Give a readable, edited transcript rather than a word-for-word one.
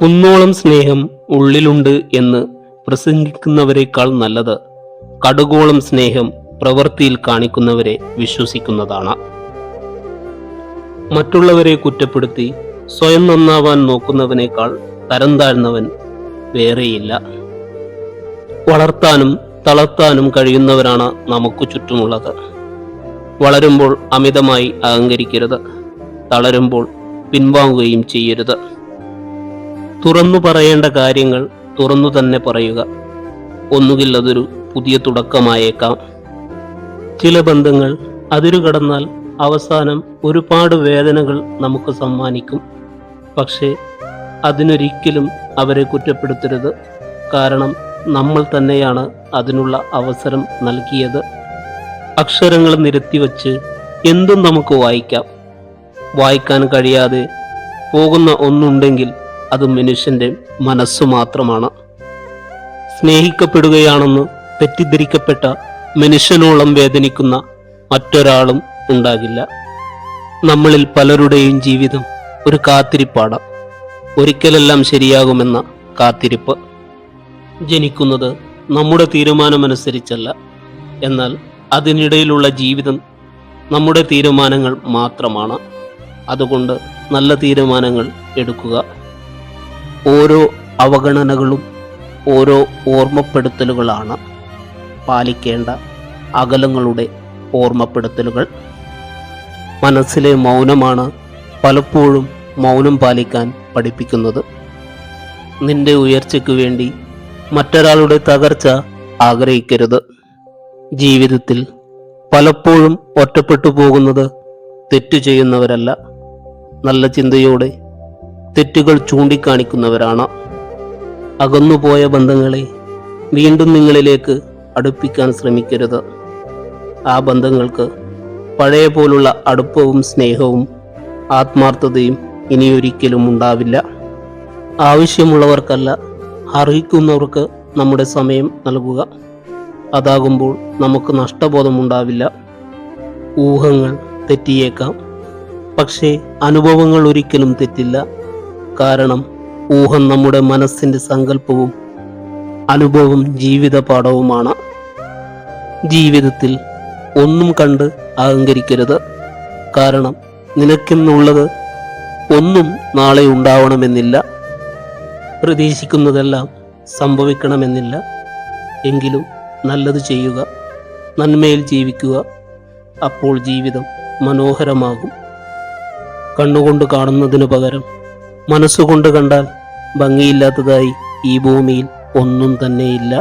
കുന്നോളം സ്നേഹം ഉള്ളിലുണ്ട് എന്ന് പ്രസംഗിക്കുന്നവരെക്കാൾ നല്ലത് കടുകോളം സ്നേഹം പ്രവൃത്തിയിൽ കാണിക്കുന്നവരെ വിശ്വസിക്കുന്നതാണ്. മറ്റുള്ളവരെ കുറ്റപ്പെടുത്തി സ്വയം നന്നാവാൻ നോക്കുന്നവനേക്കാൾ തരം താഴ്ന്നവൻ വേറെയില്ല. വളർത്താനും തളർത്താനും കഴിയുന്നവരാണ് നമുക്ക് ചുറ്റുമുള്ളത്. വളരുമ്പോൾ അമിതമായി അഹങ്കരിക്കരുത്, തളരുമ്പോൾ പിൻവാങ്ങുകയും ചെയ്യരുത്. തുറന്നു പറയേണ്ട കാര്യങ്ങൾ തുറന്നു തന്നെ പറയുക. ഒന്നുകിൽ അതൊരു പുതിയ തുടക്കമായേക്കാം. ചില ബന്ധങ്ങൾ അതിരുകടന്നാൽ അവസാനം ഒരുപാട് വേദനകൾ നമുക്ക് സമ്മാനിക്കും. പക്ഷേ അതിനൊരിക്കലും അവരെ കുറ്റപ്പെടുത്തരുത്. കാരണം നമ്മൾ തന്നെയാണ് അതിനുള്ള അവസരം നൽകിയത്. അക്ഷരങ്ങൾ നിരത്തിവെച്ച് എന്തും നമുക്ക് വായിക്കാം. വായിക്കാൻ കഴിയാതെ പോകുന്ന ഒന്നുണ്ടെങ്കിൽ അത് മനുഷ്യന്റെ മനസ്സു മാത്രമാണ്. സ്നേഹിക്കപ്പെടുകയാണെന്ന് തെറ്റിദ്ധരിക്കപ്പെട്ട മനുഷ്യനോളം വേദനിക്കുന്ന മറ്റൊരാളും ഉണ്ടാകില്ല. നമ്മളിൽ പലരുടെയും ജീവിതം ഒരു കാത്തിരിപ്പാണ്. ഒരിക്കലെല്ലാം ശരിയാകുമെന്ന കാത്തിരിപ്പ്. ജനിക്കുന്നത് നമ്മുടെ തീരുമാനമനുസരിച്ചല്ല, എന്നാൽ അതിനിടയിലുള്ള ജീവിതം നമ്മുടെ തീരുമാനങ്ങൾ മാത്രമാണ്. അതുകൊണ്ട് നല്ല തീരുമാനങ്ങൾ എടുക്കുക. ഓരോ അവഗണനകളും ഓരോ ഓർമ്മപ്പെടുത്തലുകളാണ്. പാലിക്കേണ്ട അകലങ്ങളുടെ ഓർമ്മപ്പെടുത്തലുകൾ. മനസ്സിലെ മൗനമാണ് പലപ്പോഴും മൗനം പാലിക്കാൻ പഠിപ്പിക്കുന്നത്. നിന്റെ ഉയർച്ചയ്ക്ക് വേണ്ടി മറ്റൊരാളുടെ തകർച്ച ആഗ്രഹിക്കരുത്. ജീവിതത്തിൽ പലപ്പോഴും ഒറ്റപ്പെട്ടു പോകുന്നത് തെറ്റു ചെയ്യുന്നവരല്ല, നല്ല ചിന്തയോടെ തെറ്റുകൾ ചൂണ്ടിക്കാണിക്കുന്നവരാണ്. അകന്നുപോയ ബന്ധങ്ങളെ വീണ്ടും നിങ്ങളിലേക്ക് അടുപ്പിക്കാൻ ശ്രമിക്കരുത്. ആ ബന്ധങ്ങൾക്ക് പഴയ പോലുള്ള അടുപ്പവും സ്നേഹവും ആത്മാർത്ഥതയും ഇനിയൊരിക്കലും ഉണ്ടാവില്ല. ആവശ്യമുള്ളവർക്കല്ല, അർഹിക്കുന്നവർക്ക് നമ്മുടെ സമയം നൽകുക. അതാകുമ്പോൾ നമുക്ക് നഷ്ടബോധമുണ്ടാവില്ല. ഊഹങ്ങൾ തെറ്റിയേക്കാം, പക്ഷേ അനുഭവങ്ങൾ ഒരിക്കലും തെറ്റില്ല. കാരണം ഊഹം നമ്മുടെ മനസ്സിന്റെ സങ്കല്പവും അനുഭവം ജീവിത പാഠവുമാണ്. ജീവിതത്തിൽ ഒന്നും കണ്ട് അഹങ്കരിക്കരുത്. കാരണം നിനക്കെന്നുള്ളത് ഒന്നും നാളെ ഉണ്ടാവണമെന്നില്ല. പ്രതീക്ഷിക്കുന്നതെല്ലാം സംഭവിക്കണമെന്നില്ല. എങ്കിലും നല്ലത് ചെയ്യുക, നന്മയിൽ ജീവിക്കുക. അപ്പോൾ ജീവിതം മനോഹരമാകും. കണ്ണുകൊണ്ട് കാണുന്നതിനു പകരം മനസ്സുകൊണ്ട് കണ്ടാൽ ഭംഗിയില്ലാത്തതായി ഈ ഭൂമിയിൽ ഒന്നും തന്നെയില്ല.